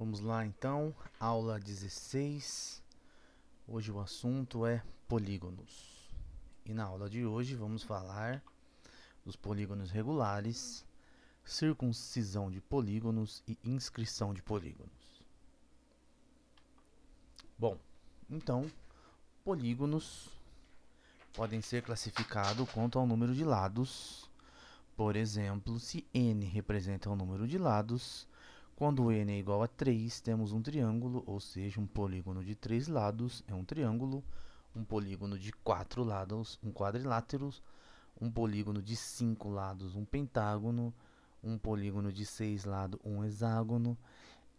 Vamos lá então, aula 16. Hoje o assunto é polígonos. E na aula de hoje vamos falar dos polígonos regulares, circuncisão de polígonos e inscrição de polígonos. Bom, então, polígonos podem ser classificados quanto ao número de lados. Por exemplo, se n representa o número de lados, quando n é igual a 3, temos um triângulo, ou seja, um polígono de 3 lados é um triângulo, um polígono de 4 lados, um quadrilátero, um polígono de 5 lados, um pentágono, um polígono de 6 lados, um hexágono,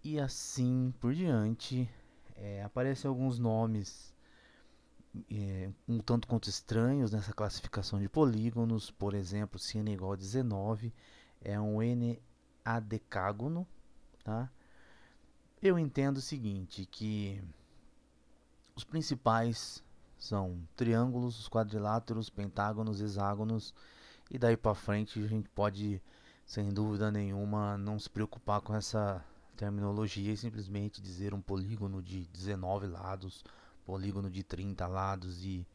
e assim por diante. Aparecem alguns nomes um tanto quanto estranhos nessa classificação de polígonos. Por exemplo, se n é igual a 19, é um n-adecágono, tá? Eu entendo o seguinte, que os principais são triângulos, os quadriláteros, pentágonos, hexágonos, e daí para frente a gente pode, sem dúvida nenhuma, não se preocupar com essa terminologia e simplesmente dizer um polígono de 19 lados, polígono de 30 lados e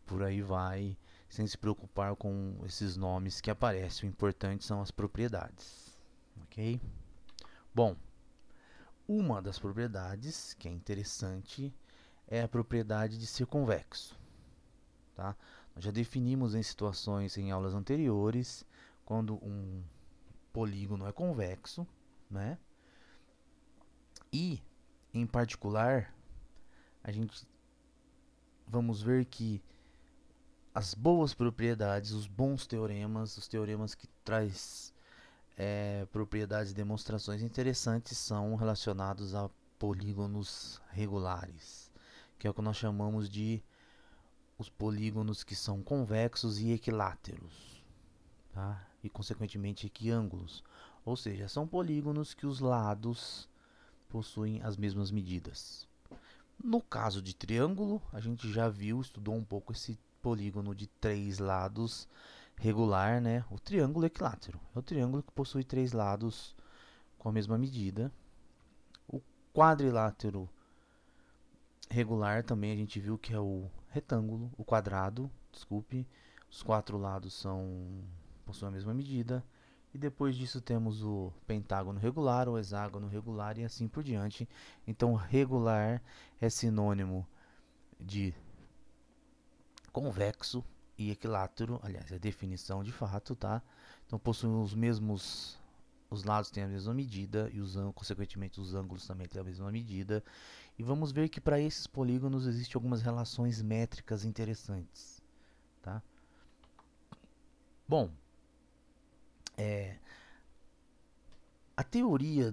por aí vai, sem se preocupar com esses nomes que aparecem. O importante são as propriedades, ok? Bom, uma das propriedades que é interessante é a propriedade de ser convexo, tá? Nós já definimos em situações em aulas anteriores quando um polígono é convexo, né? E, em particular, a gente vamos ver que as boas propriedades, os bons teoremas, os teoremas que traz propriedades e demonstrações interessantes são relacionados a polígonos regulares, que é o que nós chamamos de os polígonos que são convexos e equiláteros, tá? E consequentemente equiângulos, ou seja, são polígonos que os lados possuem as mesmas medidas. No caso de triângulo, a gente já viu, estudou um pouco esse polígono de 3 lados regular, né? O triângulo equilátero é o triângulo que possui 3 lados com a mesma medida. O quadrilátero regular também a gente viu que é o retângulo, o quadrado, desculpe, os 4 lados possuem a mesma medida. E depois disso temos o pentágono regular, o hexágono regular e assim por diante. Então, regular é sinônimo de convexo e equilátero, aliás, é definição de fato, tá? Então, possuem os lados têm a mesma medida e consequentemente os ângulos também têm a mesma medida. E vamos ver que para esses polígonos existem algumas relações métricas interessantes, tá? Bom, a teoria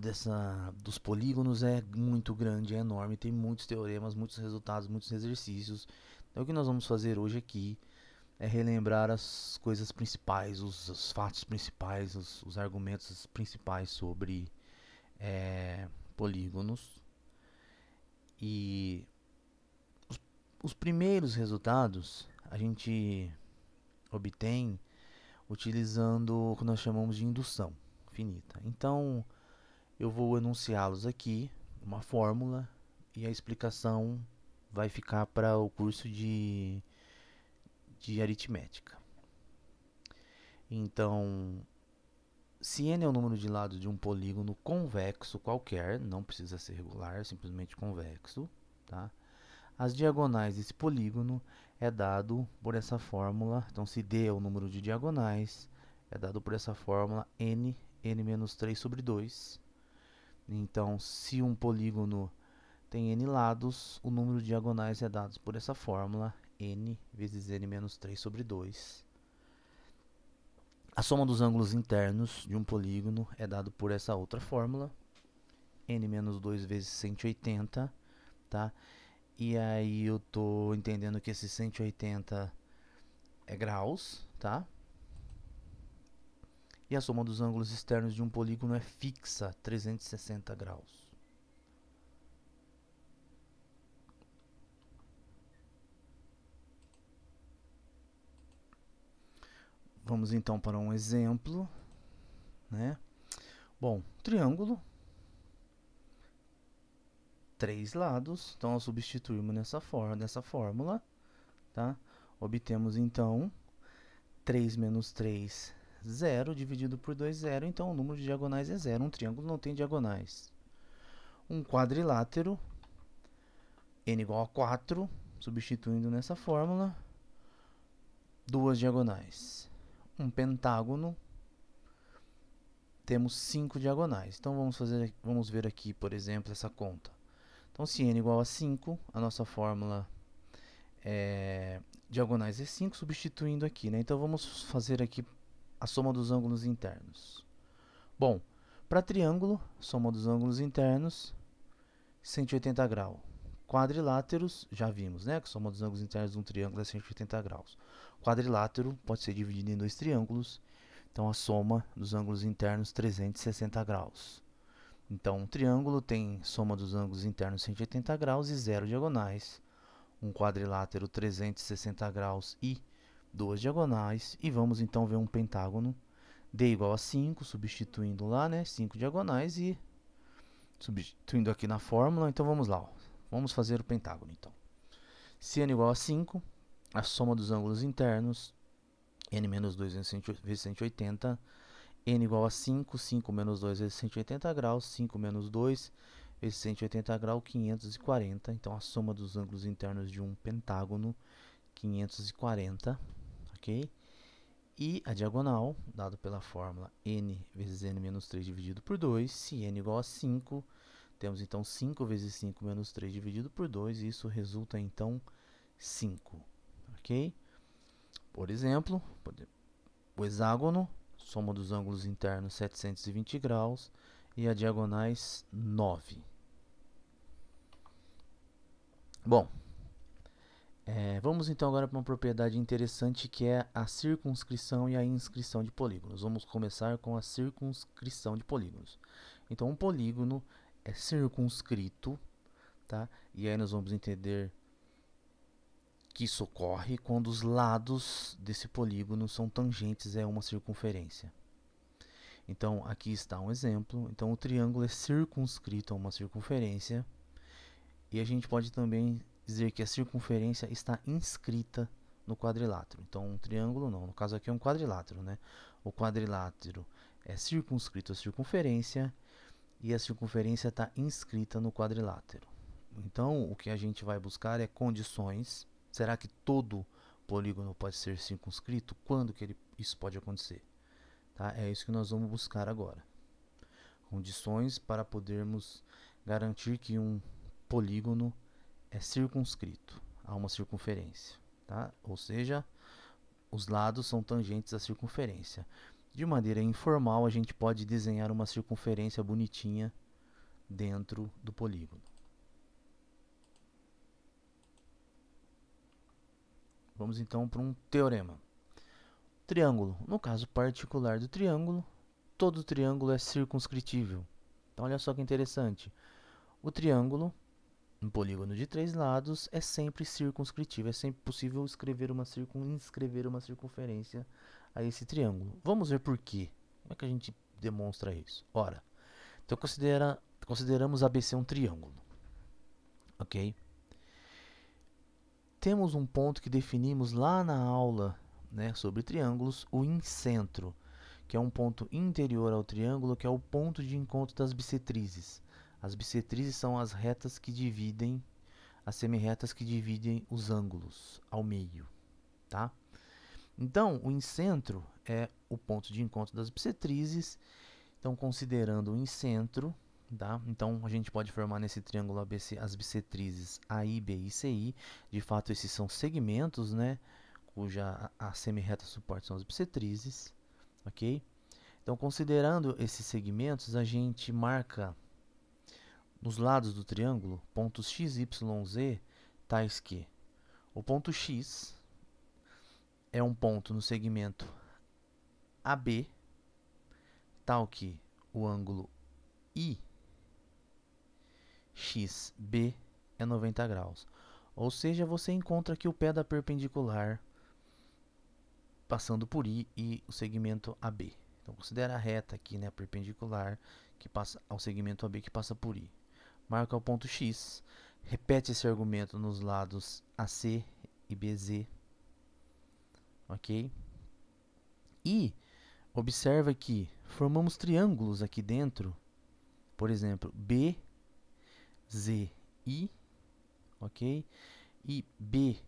dos polígonos é muito grande, é enorme, tem muitos teoremas, muitos resultados, muitos exercícios. Então o que nós vamos fazer hoje aqui é relembrar as coisas principais, os fatos principais, os argumentos principais sobre polígonos. E os primeiros resultados a gente obtém utilizando o que nós chamamos de indução finita. Então, eu vou enunciá-los aqui, uma fórmula, e a explicação vai ficar para o curso de aritmética. Então, se n é o número de lados de um polígono convexo qualquer, não precisa ser regular, simplesmente convexo, tá? As diagonais desse polígono é dado por essa fórmula. Então, se d é o número de diagonais, é dado por essa fórmula n-3 sobre 2. Então, se um polígono tem n lados, o número de diagonais é dado por essa fórmula, n vezes n-3 sobre 2. A soma dos ângulos internos de um polígono é dado por essa outra fórmula, n-2 vezes 180, tá? E aí eu tô entendendo que esse 180 é graus, tá? E a soma dos ângulos externos de um polígono é fixa, 360 graus. Vamos então para um exemplo, né? Bom, triângulo 3 lados. Então, ao substituirmos nessa fórmula, tá? Obtemos, então, 3 menos 3, 0, dividido por 2, 0. Então, o número de diagonais é 0. Um triângulo não tem diagonais. Um quadrilátero, n igual a 4, substituindo nessa fórmula, 2 diagonais. Um pentágono, temos 5 diagonais. Então, vamos ver aqui, por exemplo, essa conta. Então, se n igual a 5, a nossa fórmula diagonais é 5, substituindo aqui, né? Então, vamos fazer aqui a soma dos ângulos internos. Bom, para triângulo, soma dos ângulos internos, 180 graus. Quadriláteros, já vimos, né? Que a soma dos ângulos internos de um triângulo é 180 graus. Quadrilátero pode ser dividido em 2 triângulos, então a soma dos ângulos internos 360 graus. Então, um triângulo tem soma dos ângulos internos 180 graus e 0 diagonais. Um quadrilátero 360 graus e 2 diagonais. E vamos então ver um pentágono. D igual a 5, substituindo lá, né? 5 diagonais e substituindo aqui na fórmula. Então vamos lá, ó. Vamos fazer o pentágono, então. Se n igual a 5, a soma dos ângulos internos, n menos 2 vezes 180, n igual a 5, 5 menos 2 vezes 180 graus, 5 menos 2 vezes 180 graus, 540. Então, a soma dos ângulos internos de um pentágono, 540, ok? E a diagonal, dado pela fórmula n vezes n menos 3 dividido por 2, se n igual a 5, temos então 5 vezes 5 menos 3 dividido por 2, e isso resulta então 5, ok? Por exemplo, o hexágono, soma dos ângulos internos 720 graus e a diagonais 9. Bom, vamos então agora para uma propriedade interessante que é a circunscrição e a inscrição de polígonos. Vamos começar com a circunscrição de polígonos. Então, um polígono é circunscrito, tá? E aí nós vamos entender que isso ocorre quando os lados desse polígono são tangentes a uma circunferência. Então, aqui está um exemplo. Então, o triângulo é circunscrito a uma circunferência. E a gente pode também dizer que a circunferência está inscrita no quadrilátero. Então, um triângulo não. No caso aqui é um quadrilátero, né? O quadrilátero é circunscrito à circunferência e a circunferência está inscrita no quadrilátero. Então, o que a gente vai buscar é condições. Será que todo polígono pode ser circunscrito? Quando que isso pode acontecer? Tá? É isso que nós vamos buscar agora. Condições para podermos garantir que um polígono é circunscrito a uma circunferência. Tá? Ou seja, os lados são tangentes à circunferência. De maneira informal, a gente pode desenhar uma circunferência bonitinha dentro do polígono. Vamos então para um teorema. Triângulo. No caso particular do triângulo, todo triângulo é circunscritível. Então, olha só que interessante. O triângulo, um polígono de 3 lados, é sempre circunscritível. É sempre possível inscrever uma circunferência a esse triângulo. Vamos ver por quê. Como é que a gente demonstra isso? Ora, então consideramos ABC um triângulo. Ok? Temos um ponto que definimos lá na aula, né, sobre triângulos, o incentro, que é um ponto interior ao triângulo, que é o ponto de encontro das bissetrizes. As bissetrizes são as retas que dividem, as semirretas que dividem os ângulos ao meio, tá? Então, o incentro é o ponto de encontro das bissetrizes. Então, considerando o incentro, tá? Então, a gente pode formar nesse triângulo ABC as bissetrizes AI, BI e CI. De fato, esses são segmentos, né, cuja a semirreta suporte são as bissetrizes, ok? Então, considerando esses segmentos, a gente marca nos lados do triângulo pontos x, y, z, tais que o ponto x é um ponto no segmento AB, tal que o ângulo IXB é 90 graus. Ou seja, você encontra aqui o pé da perpendicular passando por I e o segmento AB. Então, considera a reta aqui, né, perpendicular, que passa ao segmento AB que passa por I. marca o ponto X. Repete esse argumento nos lados AC e BZ. Ok? E observa que formamos triângulos aqui dentro. Por exemplo, BZI, ok? E BXI,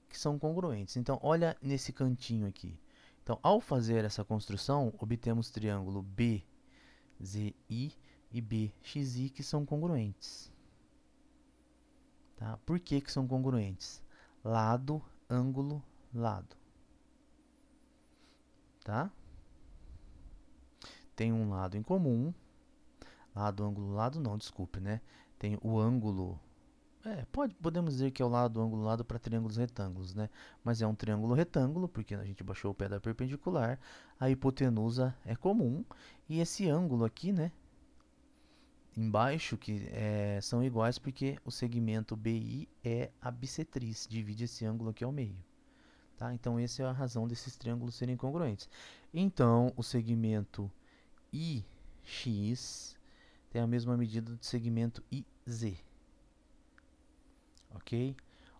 que são congruentes. Então, olha nesse cantinho aqui. Então, ao fazer essa construção, obtemos triângulo BZI e BXI, que são congruentes. Tá? Por que são congruentes? Lado, ângulo, lado. Tá? Tem um lado em comum. Lado, ângulo, lado não, desculpe, né? Tem o ângulo... podemos dizer que é o lado, ângulo, lado para triângulos retângulos, né? Mas é um triângulo retângulo, porque a gente baixou o pé da perpendicular. A hipotenusa é comum. E esse ângulo aqui, né? Embaixo, que são iguais porque o segmento BI é a bissetriz. Divide esse ângulo aqui ao meio. Tá? Então, essa é a razão desses triângulos serem congruentes. Então, o segmento IX tem a mesma medida do segmento IZ. Ok?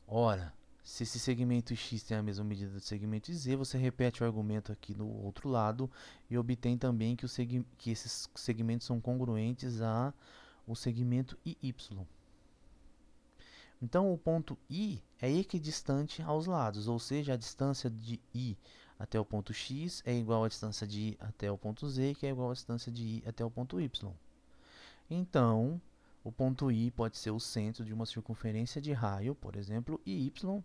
Ora, se esse segmento X tem a mesma medida do segmento Z, você repete o argumento aqui no outro lado e obtém também que esses segmentos são congruentes ao segmento IY. Então, o ponto I é equidistante aos lados, ou seja, a distância de I até o ponto X é igual à distância de I até o ponto Z, que é igual à distância de I até o ponto Y. Então, o ponto I pode ser o centro de uma circunferência de raio, por exemplo, IY,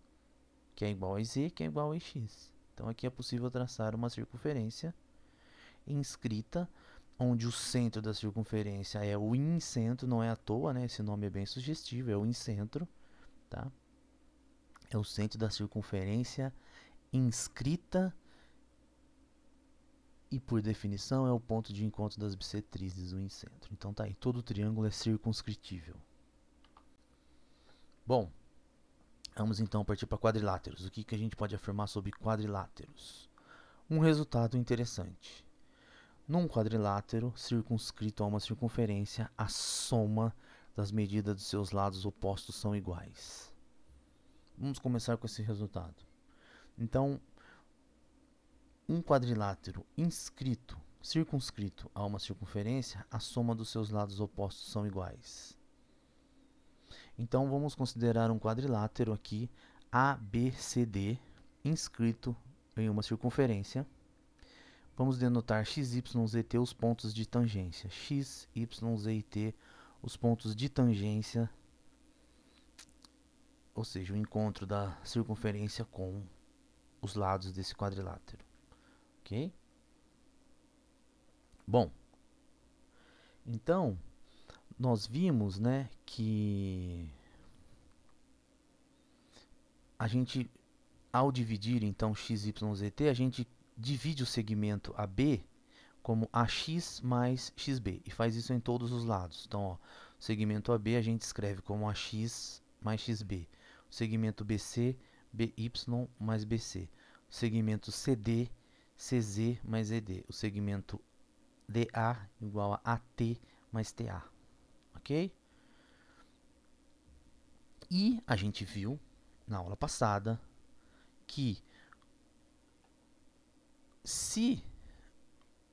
que é igual a Z, que é igual a X. Então, aqui é possível traçar uma circunferência inscrita, onde o centro da circunferência é o incentro, não é à toa, né? Esse nome é bem sugestivo, é o incentro. Tá? É o centro da circunferência inscrita e, por definição, é o ponto de encontro das bissetrizes, o incentro. Então, tá aí, todo triângulo é circunscritível. Bom, vamos então partir para quadriláteros. O que a gente pode afirmar sobre quadriláteros? Um resultado interessante. Num quadrilátero circunscrito a uma circunferência, a soma das medidas dos seus lados opostos são iguais. Vamos começar com esse resultado. Então, um quadrilátero circunscrito a uma circunferência, a soma dos seus lados opostos são iguais. Então, vamos considerar um quadrilátero aqui, ABCD, inscrito em uma circunferência. Vamos denotar x, y, z, t os pontos de tangência. X, y, z e t os pontos de tangência, ou seja, o encontro da circunferência com os lados desse quadrilátero. Ok? Bom, então, nós vimos, né, que a gente, ao dividir, então, x, y, z, t, a gente divide o segmento AB como AX mais XB, e faz isso em todos os lados. Então, ó, o segmento AB a gente escreve como AX mais XB. O segmento BC, BY mais BC. O segmento CD, CZ mais ED. O segmento DA igual a AT mais TA. Ok? E a gente viu na aula passada que se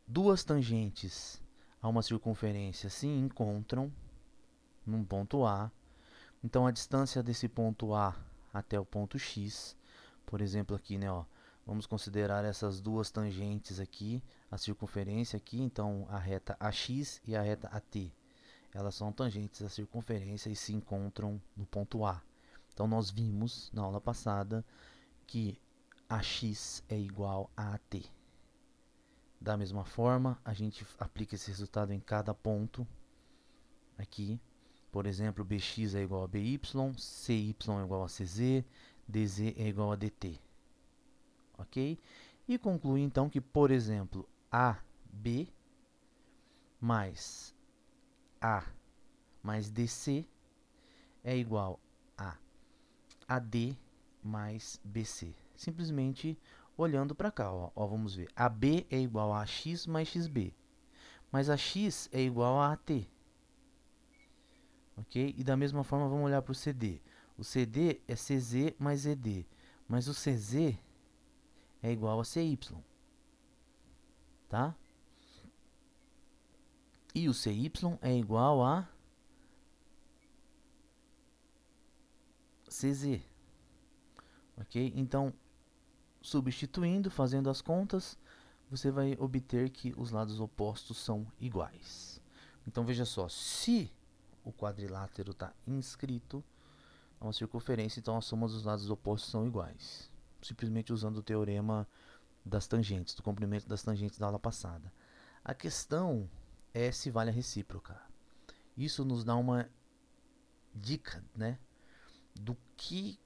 duas tangentes a uma circunferência se encontram num ponto A, então a distância desse ponto A até o ponto X, por exemplo aqui, né, ó, vamos considerar essas duas tangentes aqui, a circunferência aqui, então a reta AX e a reta AT. Elas são tangentes à circunferência e se encontram no ponto A. Então nós vimos na aula passada que AX é igual a AT. Da mesma forma, a gente aplica esse resultado em cada ponto aqui. Por exemplo, BX é igual a BY, CY é igual a CZ, DZ é igual a DT. Ok? E conclui então que, por exemplo, AB mais A mais DC é igual a AD mais BC. Simplesmente olhando para cá, ó, vamos ver. AB é igual a AX mais XB. Mas AX é igual a AT. ok? E da mesma forma, vamos olhar para o CD. O CD é CZ mais ED, mas o CZ é igual a CY, tá? E o CY é igual a CZ, ok? Então, substituindo, fazendo as contas, você vai obter que os lados opostos são iguais. Então, veja só, se o quadrilátero está inscrito a uma circunferência, então a soma dos lados opostos são iguais. Simplesmente usando o teorema das tangentes, do comprimento das tangentes da aula passada. A questão é se vale a recíproca. Isso nos dá uma dica, né, do que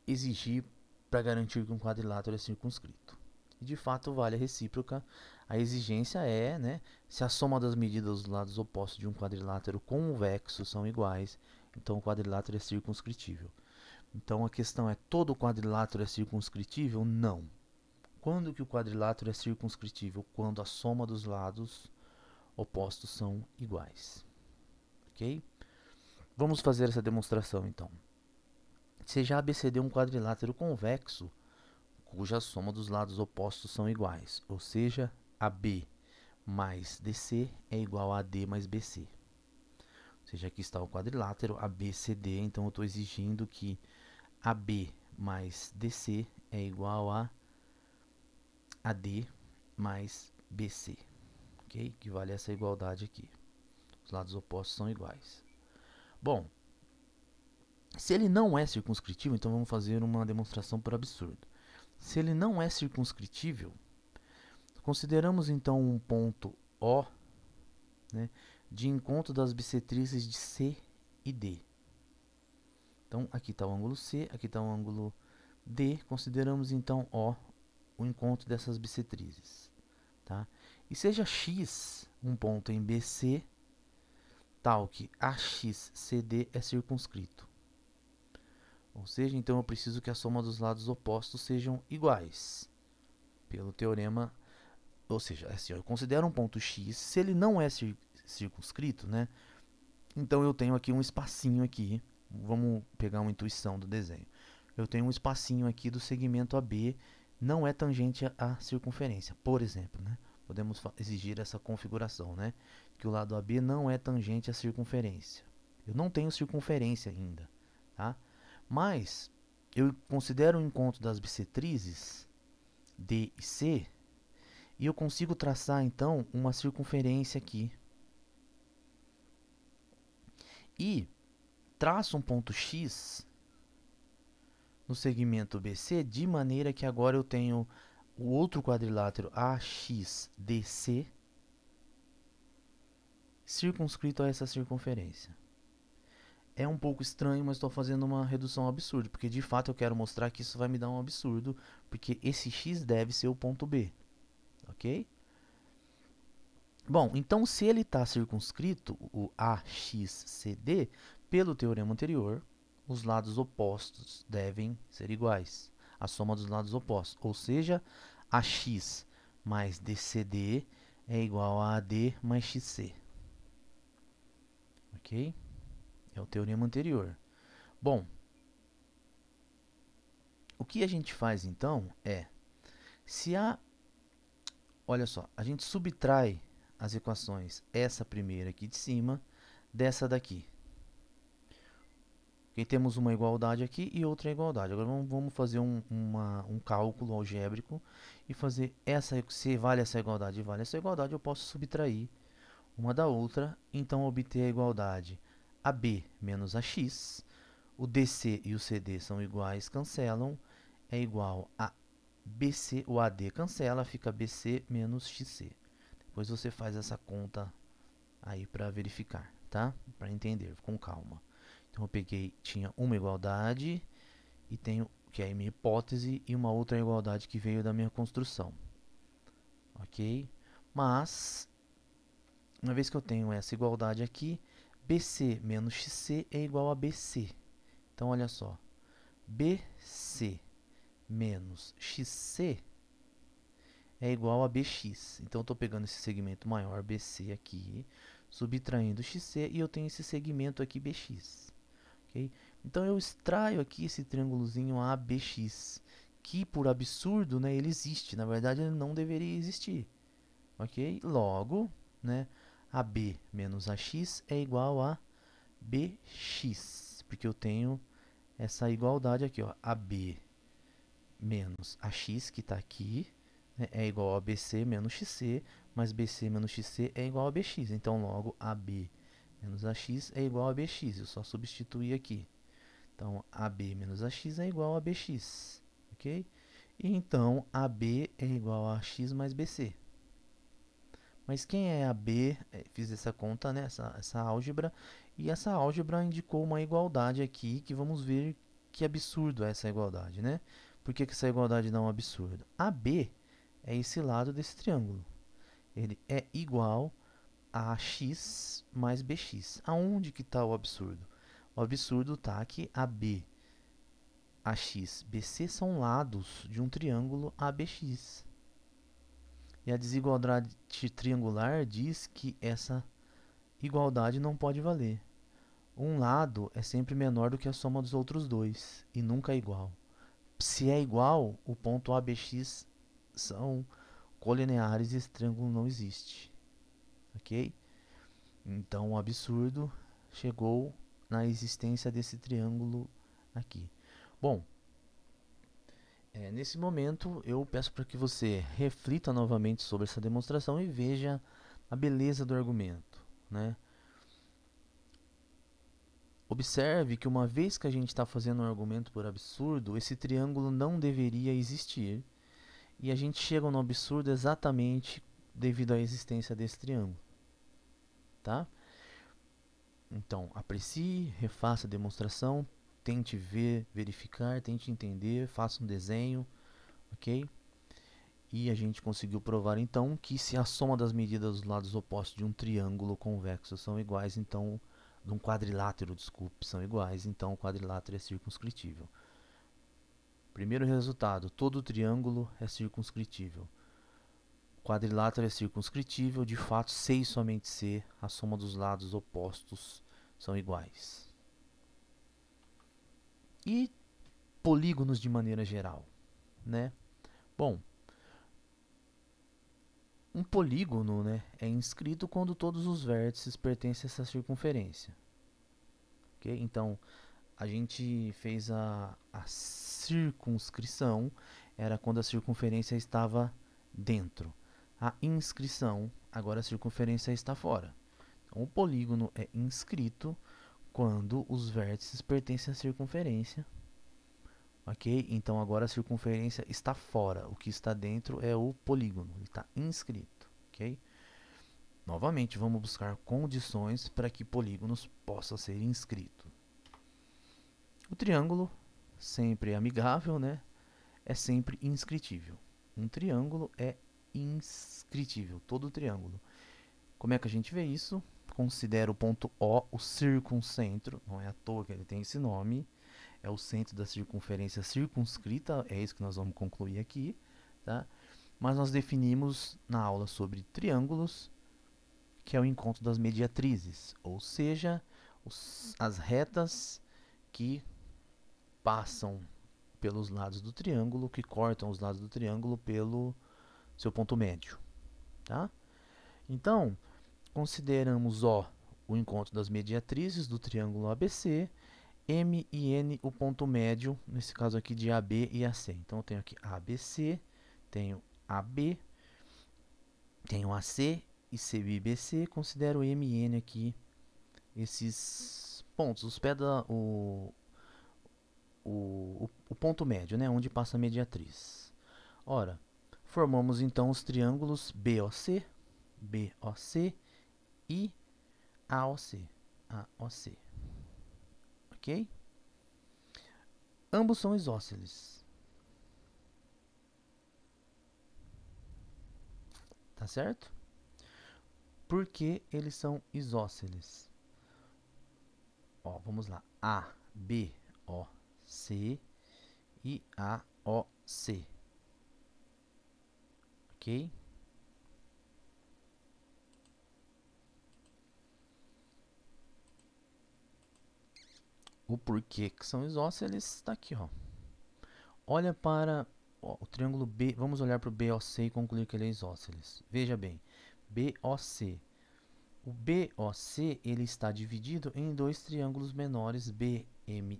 exigir para garantir que um quadrilátero é circunscrito. E de fato vale a recíproca. A exigência é, né, se a soma das medidas dos lados opostos de um quadrilátero convexo são iguais, então o quadrilátero é circunscritível. Então a questão é, todo quadrilátero é circunscritível? Não. Quando que o quadrilátero é circunscritível? Quando a soma dos lados opostos são iguais. Ok? Vamos fazer essa demonstração então. Seja ABCD um quadrilátero convexo, cuja soma dos lados opostos são iguais, ou seja, AB mais DC é igual a AD mais BC. Ou seja, aqui está o quadrilátero ABCD, então eu estou exigindo que AB mais DC é igual a AD mais BC, ok? Que vale essa igualdade aqui. Os lados opostos são iguais. Bom, se ele não é circunscritível, então vamos fazer uma demonstração por absurdo. Se ele não é circunscritível, consideramos então um ponto O, né, de encontro das bissetrizes de C e D. Então, aqui está o ângulo C, aqui está o ângulo D. Consideramos então O, o encontro dessas bissetrizes. Tá? E seja X um ponto em BC, tal que AXCD é circunscrito. Ou seja, então eu preciso que a soma dos lados opostos sejam iguais. Pelo teorema, ou seja, assim, eu considero um ponto X, se ele não é circunscrito, né? Então eu tenho aqui um espacinho aqui, vamos pegar uma intuição do desenho. Eu tenho um espacinho aqui do segmento AB, não é tangente à circunferência, por exemplo, né? Podemos exigir essa configuração, né? Que o lado AB não é tangente à circunferência. Eu não tenho circunferência ainda, tá? Mas eu considero o encontro das bissetrizes D e C e eu consigo traçar então uma circunferência aqui. E traço um ponto X no segmento BC de maneira que agora eu tenho o outro quadrilátero AXDC circunscrito a essa circunferência. É um pouco estranho, mas estou fazendo uma redução absurda, porque de fato eu quero mostrar que isso vai me dar um absurdo, porque esse X deve ser o ponto B, ok? Bom, então se ele está circunscrito, o AXCD, pelo teorema anterior, os lados opostos devem ser iguais, a soma dos lados opostos, ou seja, AX mais DCD é igual a AD mais XC, ok? É o teorema anterior. Bom, o que a gente faz então é, se a, olha só, a gente subtrai as equações, essa primeira aqui de cima, dessa daqui. Okay, temos uma igualdade aqui e outra igualdade. Agora vamos fazer um cálculo algébrico e fazer essa, se vale essa igualdade e vale essa igualdade, eu posso subtrair uma da outra, então obter a igualdade AB menos AX, o DC e o CD são iguais, cancelam, é igual a BC, o AD cancela, fica BC menos XC. Depois você faz essa conta aí para verificar, tá? Para entender, com calma. Então eu peguei, tinha uma igualdade e tenho, que é a minha hipótese, e uma outra igualdade que veio da minha construção. Ok? Mas, uma vez que eu tenho essa igualdade aqui, BC menos XC é igual a BC. Então, olha só. BC menos XC é igual a BX. Então, eu estou pegando esse segmento maior, BC, aqui. subtraindo XC, e eu tenho esse segmento aqui BX. Okay? Então eu extraio aqui esse triângulozinho ABX, que por absurdo, né, ele existe. Na verdade ele não deveria existir. Ok? Logo, né, AB menos AX é igual a BX, porque eu tenho essa igualdade aqui, ó, AB menos AX, que está aqui, né, é igual a BC menos XC, mas BC menos XC é igual a BX. Então, logo, AB menos AX é igual a BX. Eu só substituir aqui. Então, AB menos AX é igual a BX. Ok? E então, AB é igual a AX mais BC. Mas quem é AB? Fiz essa conta, né? essa álgebra. E essa álgebra indicou uma igualdade aqui, que vamos ver que absurdo é essa igualdade, né? Por que essa igualdade não é um absurdo? AB é esse lado desse triângulo. Ele é igual a x mais bx. Aonde que está o absurdo? O absurdo está que AB, AX, BC são lados de um triângulo ABX. E a desigualdade triangular diz que essa igualdade não pode valer. Um lado é sempre menor do que a soma dos outros dois, e nunca é igual. Se é igual, o ponto ABX são colineares e esse triângulo não existe. Ok? Então o absurdo chegou na existência desse triângulo aqui. Bom, nesse momento eu peço para que você reflita novamente sobre essa demonstração e veja a beleza do argumento, né? Observe que uma vez que a gente está fazendo um argumento por absurdo, esse triângulo não deveria existir, e a gente chega no absurdo exatamente devido à existência desse triângulo, tá? Então, aprecie, refaça a demonstração, tente ver, verificar, tente entender, faça um desenho, ok? E a gente conseguiu provar então que se a soma das medidas dos lados opostos de um triângulo convexo são iguais, então de um quadrilátero, desculpe, são iguais, então o quadrilátero é circunscritível. Primeiro resultado, todo triângulo é circunscritível. Quadrilátero é circunscritível, de fato, C e somente C, a soma dos lados opostos são iguais. E polígonos de maneira geral, né? Bom, um polígono, né, é inscrito quando todos os vértices pertencem a essa circunferência. Okay? Então, a gente fez a circunscrição, era quando a circunferência estava dentro. A inscrição, agora a circunferência está fora. Então, o polígono é inscrito quando os vértices pertencem à circunferência. Ok? Então, agora a circunferência está fora. O que está dentro é o polígono. Ele está inscrito. Ok? Novamente, vamos buscar condições para que polígonos possam ser inscritos. O triângulo, sempre amigável, né? É sempre inscritível. Um triângulo é inscritível, todo triângulo. Como é que a gente vê isso? Considera o ponto O o circuncentro, não é à toa que ele tem esse nome, é o centro da circunferência circunscrita, é isso que nós vamos concluir aqui, tá? Mas nós definimos na aula sobre triângulos, que é o encontro das mediatrizes, ou seja, as retas que passam pelos lados do triângulo, que cortam os lados do triângulo pelo seu ponto médio, tá? Então, consideramos o encontro das mediatrizes do triângulo ABC, M e N o ponto médio, nesse caso aqui de AB e AC. Então, eu tenho aqui ABC, tenho AB, tenho AC e CB e BC, considero M e N aqui, esses pontos, os pés o ponto médio, né, onde passa a mediatriz. Ora, formamos então os triângulos BOC, BOC e AOC, AOC. Ok? Ambos são isósceles. Tá certo? Por que eles são isósceles? Ó, vamos lá. A, B, O, C e A, O, C. Ok? o porquê que são isósceles está aqui, ó. Olha para o triângulo B, vamos olhar para o BOC e concluir que ele é isósceles. Veja bem, BOC. O BOC ele está dividido em dois triângulos menores BOM,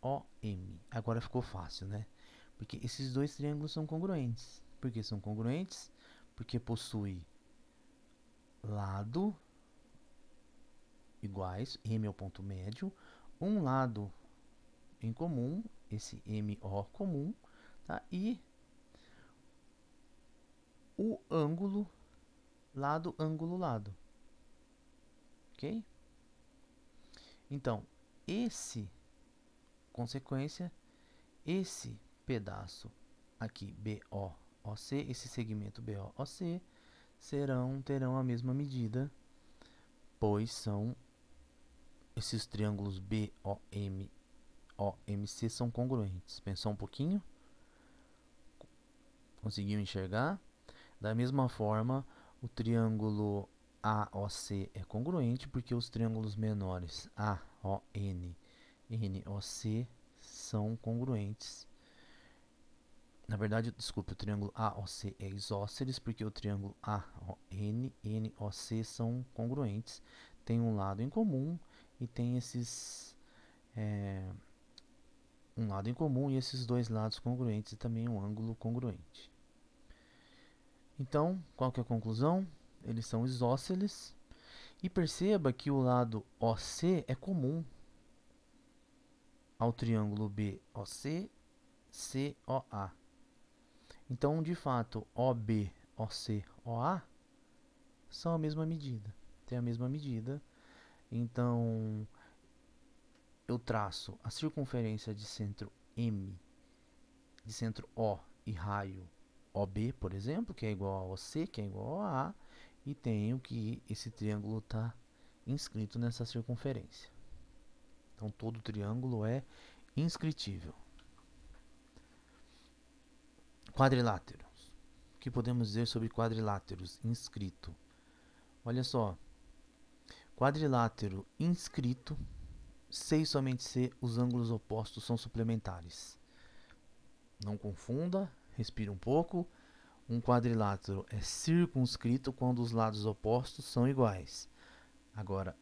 COM. Agora ficou fácil, né? Porque esses dois triângulos são congruentes. Por que são congruentes? Porque possuem lado iguais, M é o ponto médio, um lado em comum, esse MO comum, tá? E o ângulo, lado, ângulo, lado. Ok? Então, consequência, esse pedaço aqui, BOC, esse segmento BOC, terão a mesma medida, pois são esses triângulos BOM, OMC são congruentes. Pensou um pouquinho? Conseguiu enxergar? Da mesma forma, o triângulo AOC é congruente porque os triângulos menores AON, NOC são congruentes. Na verdade, desculpe, o triângulo AOC é isósceles porque o triângulo AON, NOC são congruentes. Tem um lado em comum e tem um lado em comum e esses dois lados congruentes e também um ângulo congruente. Então, qual que é a conclusão? Eles são isósceles. E perceba que o lado OC é comum ao triângulo BOC, COA. Então, de fato, OB, OC, OA são a mesma medida. Tem a mesma medida. Então, eu traço a circunferência de centro M, de centro O e raio OB, por exemplo, que é igual a OC, que é igual a A, e tenho que esse triângulo está inscrito nessa circunferência. Então, todo triângulo é inscritível. Quadriláteros. O que podemos dizer sobre quadriláteros inscrito? Olha só. Quadrilátero inscrito, C e somente C, os ângulos opostos são suplementares. Não confunda, respira um pouco. Um quadrilátero é circunscrito quando os lados opostos são iguais. Agora,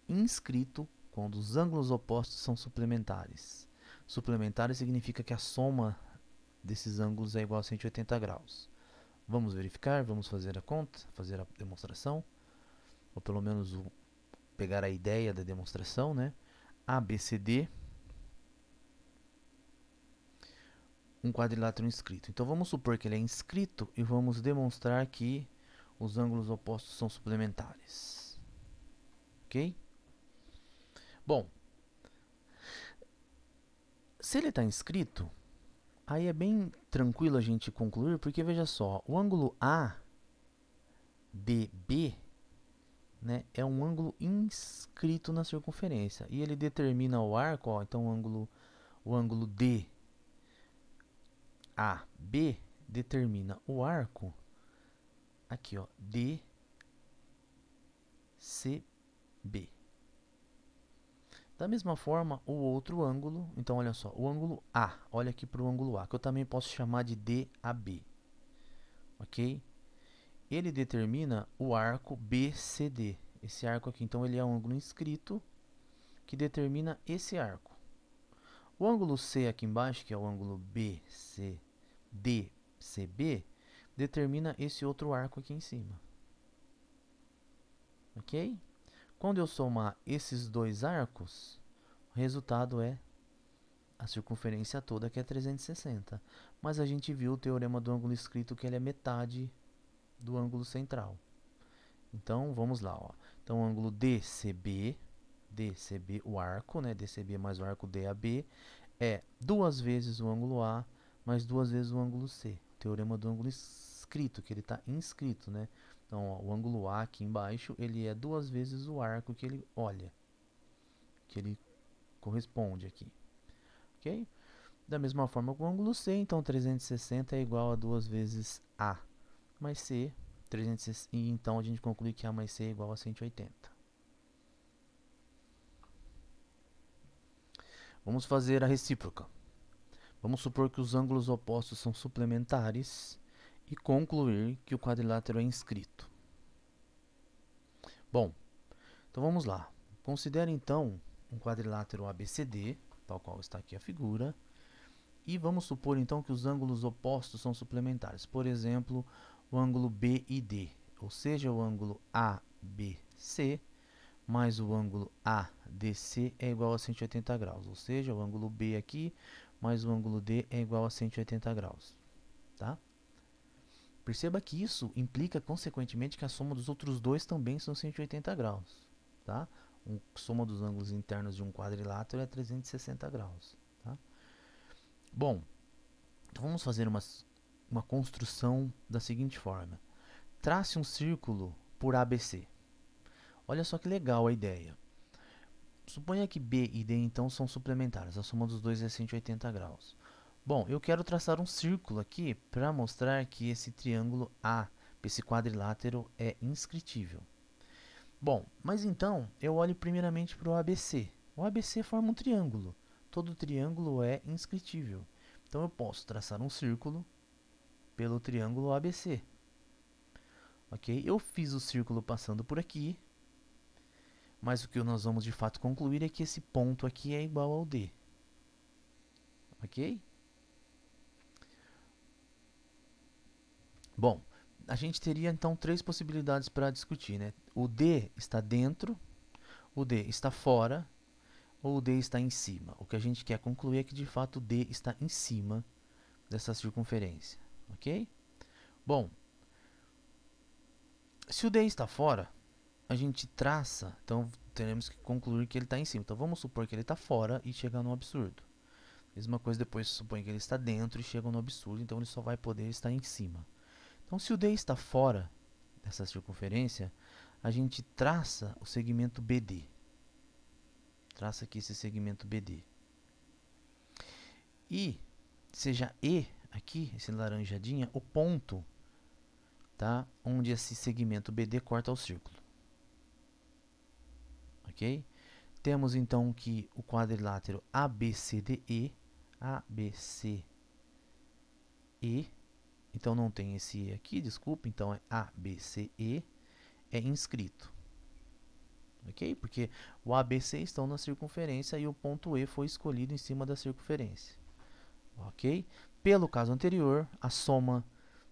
inscrito quando os ângulos opostos são suplementares. Suplementares significa que a soma desses ângulos é igual a 180 graus. Vamos verificar, vamos fazer a conta, fazer a demonstração, ou pelo menos pegar a ideia da demonstração, né? ABCD, um quadrilátero inscrito. Então vamos supor que ele é inscrito e vamos demonstrar que os ângulos opostos são suplementares. Ok? Bom, se ele está inscrito, aí é bem tranquilo a gente concluir, porque veja só, o ângulo ADB, né, é um ângulo inscrito na circunferência e ele determina o arco, ó, então o ângulo DAB determina o arco aqui, ó, DCB. Da mesma forma, o outro ângulo, então olha só, o ângulo A, olha aqui para o ângulo A, que eu também posso chamar de DAB, ok? Ele determina o arco BCD, esse arco aqui, então ele é um ângulo inscrito que determina esse arco. O ângulo C aqui embaixo, que é o ângulo BCDCB, determina esse outro arco aqui em cima, ok? Quando eu somar esses dois arcos, o resultado é a circunferência toda, que é 360. Mas a gente viu o teorema do ângulo inscrito, que ele é metade do ângulo central. Então, vamos lá. Ó. Então, o ângulo DCB, o arco, né? DCB mais o arco DAB, é 2 vezes o ângulo A, mais 2 vezes o ângulo C. O teorema do ângulo inscrito, que ele está inscrito, né? Então, ó, o ângulo A aqui embaixo, ele é 2 vezes o arco que ele olha, que ele corresponde aqui, ok? Da mesma forma com o ângulo C, então 360 é igual a 2 vezes A mais C, 360, e então a gente conclui que A mais C é igual a 180. Vamos fazer a recíproca. Vamos supor que os ângulos opostos são suplementares e concluir que o quadrilátero é inscrito. Bom, então vamos lá. Considere então um quadrilátero ABCD, tal qual está aqui a figura, e vamos supor então que os ângulos opostos são suplementares. Por exemplo, o ângulo BID, ou seja, o ângulo ABC mais o ângulo ADC é igual a 180 graus, ou seja, o ângulo B aqui mais o ângulo D é igual a 180 graus, tá? Perceba que isso implica, consequentemente, que a soma dos outros dois também são 180 graus, tá? A soma dos ângulos internos de um quadrilátero é 360 graus, tá? Bom, então vamos fazer uma construção da seguinte forma. Trace um círculo por ABC. Olha só que legal a ideia. Suponha que B e D então são suplementares, a soma dos dois é 180 graus. Bom, eu quero traçar um círculo aqui para mostrar que esse triângulo A, esse quadrilátero, é inscritível. Bom, mas então eu olho primeiramente para o ABC. O ABC forma um triângulo. Todo triângulo é inscritível. Então eu posso traçar um círculo pelo triângulo ABC. Ok? Eu fiz o círculo passando por aqui. Mas o que nós vamos de fato concluir é que esse ponto aqui é igual ao D. Ok? Bom, a gente teria então três possibilidades para discutir, né? O D está dentro, o D está fora, ou o D está em cima. O que a gente quer concluir é que de fato o D está em cima dessa circunferência. Ok? Bom, se o D está fora, a gente traça, então teremos que concluir que ele está em cima. Então vamos supor que ele está fora e chega no absurdo. Mesma coisa depois supõe que ele está dentro e chega no absurdo, então ele só vai poder estar em cima. Então se o D está fora dessa circunferência, a gente traça o segmento BD. Traça aqui esse segmento BD. E seja E aqui, esse laranjadinha, o ponto, tá, onde esse segmento BD corta o círculo. Ok? Temos então que o quadrilátero ABCDE, ABCE, então não tem esse E aqui, desculpa, então é ABCE, é inscrito. Ok? Porque o ABC estão na circunferência e o ponto E foi escolhido em cima da circunferência. Ok? Pelo caso anterior, a soma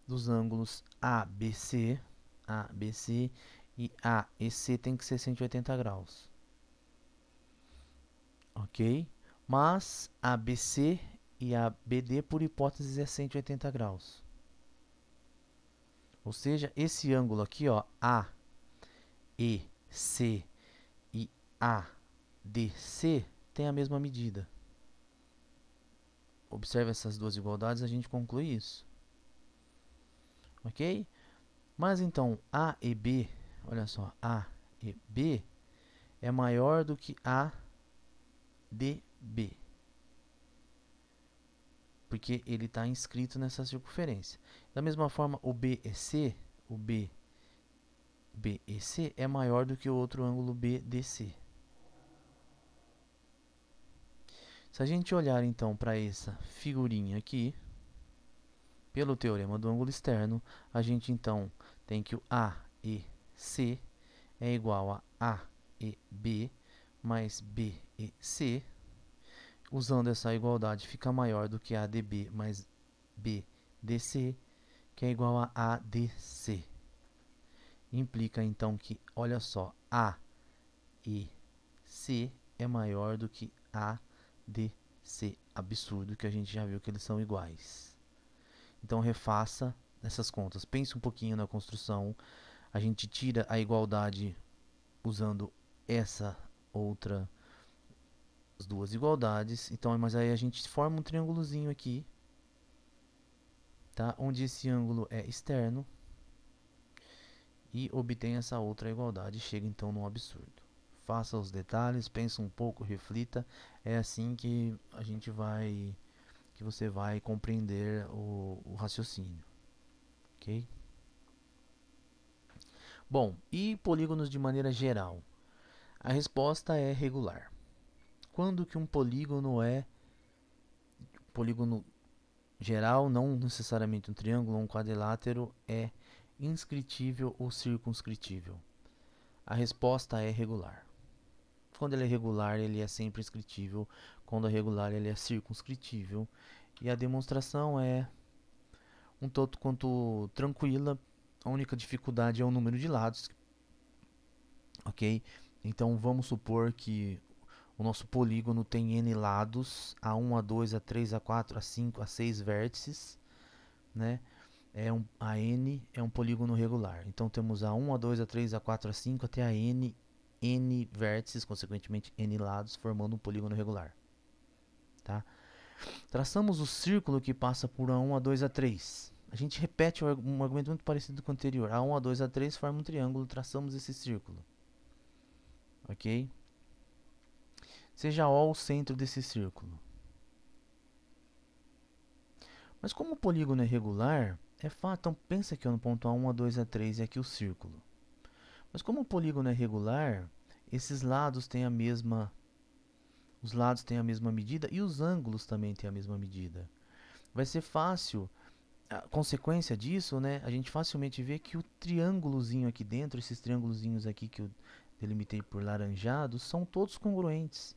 dos ângulos ABC e AEC tem que ser 180 graus. Ok? Mas ABC e ABD, por hipótese, é 180 graus. Ou seja, esse ângulo aqui, ó, AEC e ADC, tem a mesma medida. Observe essas duas igualdades, a gente conclui isso. Ok? Mas então, A e B, olha só, A e B é maior do que ADB. Porque ele está inscrito nessa circunferência. Da mesma forma, o BEC, o BEC é maior do que o outro ângulo BDC. Se a gente olhar então para essa figurinha aqui, pelo teorema do ângulo externo, a gente então tem que o AEC é igual a AEB mais BEC. Usando essa igualdade, fica maior do que ADB mais BDC, que é igual a ADC. Implica então que, olha só, AEC é maior do que ADC. Absurdo, que a gente já viu que eles são iguais. Então refaça essas contas. Pense um pouquinho na construção. A gente tira a igualdade usando essa outra, as duas igualdades. Então, mas aí a gente forma um triângulozinho aqui, tá? Onde esse ângulo é externo e obtém essa outra igualdade. Chega então no absurdo. Faça os detalhes, pense um pouco, reflita. É assim que a gente vai, que você vai compreender o raciocínio, ok? Bom, e polígonos de maneira geral? A resposta é regular. quando que um polígono é polígono geral, não necessariamente um triângulo ou um quadrilátero, é inscritível ou circunscritível? A resposta é regular. Quando ele é regular, ele é sempre inscritível. Quando é regular, ele é circunscritível. E a demonstração é um tanto quanto tranquila. A única dificuldade é o número de lados. Ok? Então vamos supor que o nosso polígono tem n lados, A1, A2, A3, A4, A5, A6 vértices, né? A N é um polígono regular. Então temos A1, A2, A3, A4, A5 até a N vértices, consequentemente N lados, formando um polígono regular. Tá? Traçamos o círculo que passa por A1, A2, A3. A gente repete um argumento muito parecido com o anterior. A1, A2, A3 forma um triângulo, traçamos esse círculo. Ok? Seja O o centro desse círculo. Mas como o polígono é regular, é fato. Então pensa aqui no ponto A1, A2, A3 e aqui o círculo. Mas como o polígono é regular, esses lados têm a mesma... Os lados têm a mesma medida e os ângulos também têm a mesma medida. Vai ser fácil, a consequência disso, né? A gente facilmente vê que o triângulozinho aqui dentro, esses triângulozinhos aqui que eu delimitei por laranjado, são todos congruentes.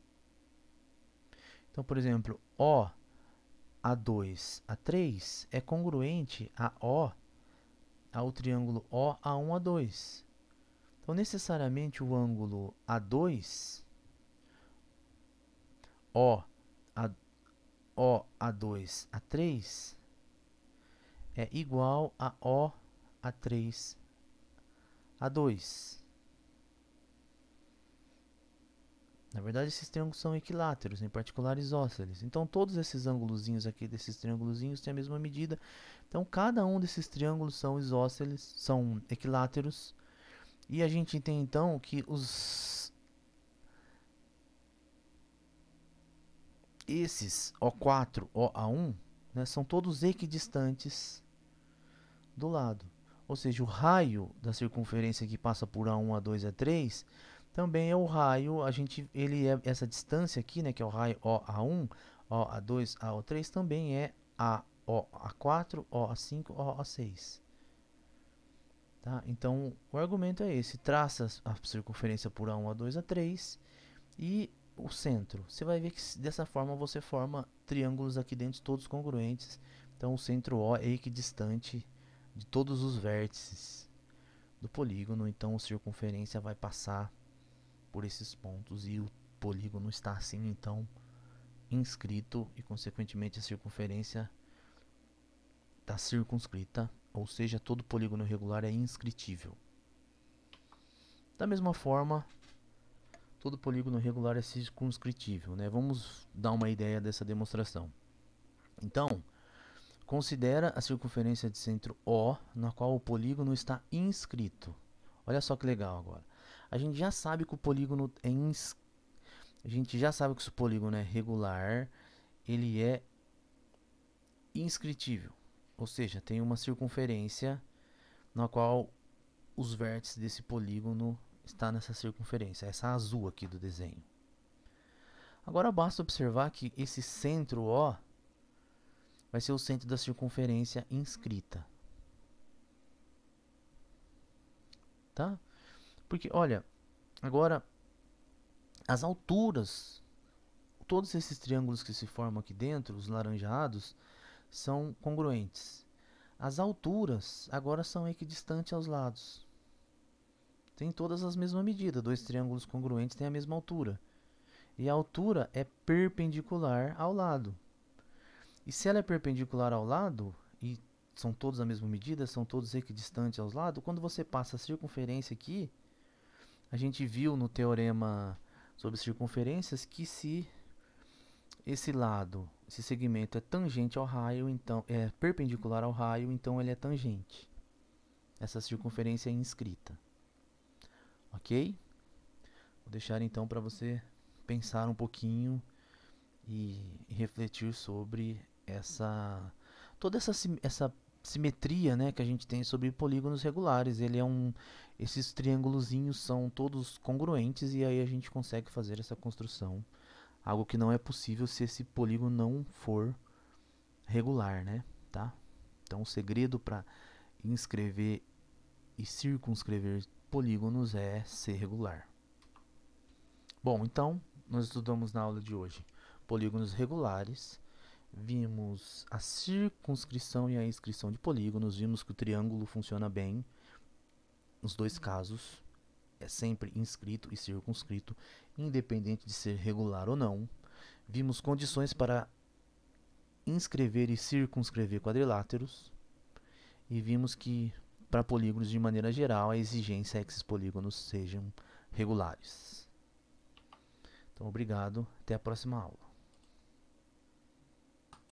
Então, por exemplo, O, A2, A3 é congruente a O, ao triângulo O, A1, A2. Então, necessariamente, o ângulo A2, O, A2, A3 é igual a O, A3, A2. Na verdade, esses triângulos são equiláteros, em particular isósceles. Então, todos esses ângulozinhos aqui, desses triângulozinhos, têm a mesma medida. Então, cada um desses triângulos são isósceles, são equiláteros. E a gente tem, então, que esses O4, OA1, né, são todos equidistantes do lado. Ou seja, o raio da circunferência que passa por A1, A2, A3 também é o raio, ele é essa distância aqui, né, que é o raio OA1, OA2, AO3, também é OA4, OA5, OA6. Tá? Então, o argumento é esse, traça a circunferência por A1, A2, A3 e o centro. Você vai ver que dessa forma você forma triângulos aqui dentro todos congruentes. Então, o centro O é equidistante de todos os vértices do polígono, então a circunferência vai passar por esses pontos e o polígono está assim, então, inscrito e, consequentemente, a circunferência está circunscrita, ou seja, todo polígono regular é inscritível. Da mesma forma, todo polígono regular é circunscritível, né? Vamos dar uma ideia dessa demonstração. Então, considera a circunferência de centro O, na qual o polígono está inscrito. Olha só que legal agora. A gente já sabe que o polígono é A gente já sabe que se o polígono é regular, ele é inscritível. Ou seja, tem uma circunferência na qual os vértices desse polígono está nessa circunferência, essa azul aqui do desenho. Agora basta observar que esse centro O vai ser o centro da circunferência inscrita. Tá? Porque, olha, agora as alturas, todos esses triângulos que se formam aqui dentro, os laranjados, são congruentes. As alturas agora são equidistantes aos lados. Tem todas as mesmas medidas, dois triângulos congruentes têm a mesma altura. E a altura é perpendicular ao lado. E se ela é perpendicular ao lado, e são todos a mesma medida, são todos equidistantes aos lados, quando você passa a circunferência aqui, a gente viu no teorema sobre circunferências que se esse lado, esse segmento é tangente ao raio, então é perpendicular ao raio, então ele é tangente. Essa circunferência é inscrita. Ok? Vou deixar então para você pensar um pouquinho e refletir sobre toda essa simetria, né, que a gente tem sobre polígonos regulares. Esses triângulozinhos são todos congruentes e aí a gente consegue fazer essa construção algo que não é possível se esse polígono não for regular, né? Tá? Então, o segredo para inscrever e circunscrever polígonos é ser regular. Bom, então, nós estudamos na aula de hoje polígonos regulares, vimos a circunscrição e a inscrição de polígonos, vimos que o triângulo funciona bem nos dois casos, é sempre inscrito e circunscrito, independente de ser regular ou não. Vimos condições para inscrever e circunscrever quadriláteros e vimos que para polígonos de maneira geral a exigência é que esses polígonos sejam regulares. Então, obrigado, até a próxima aula.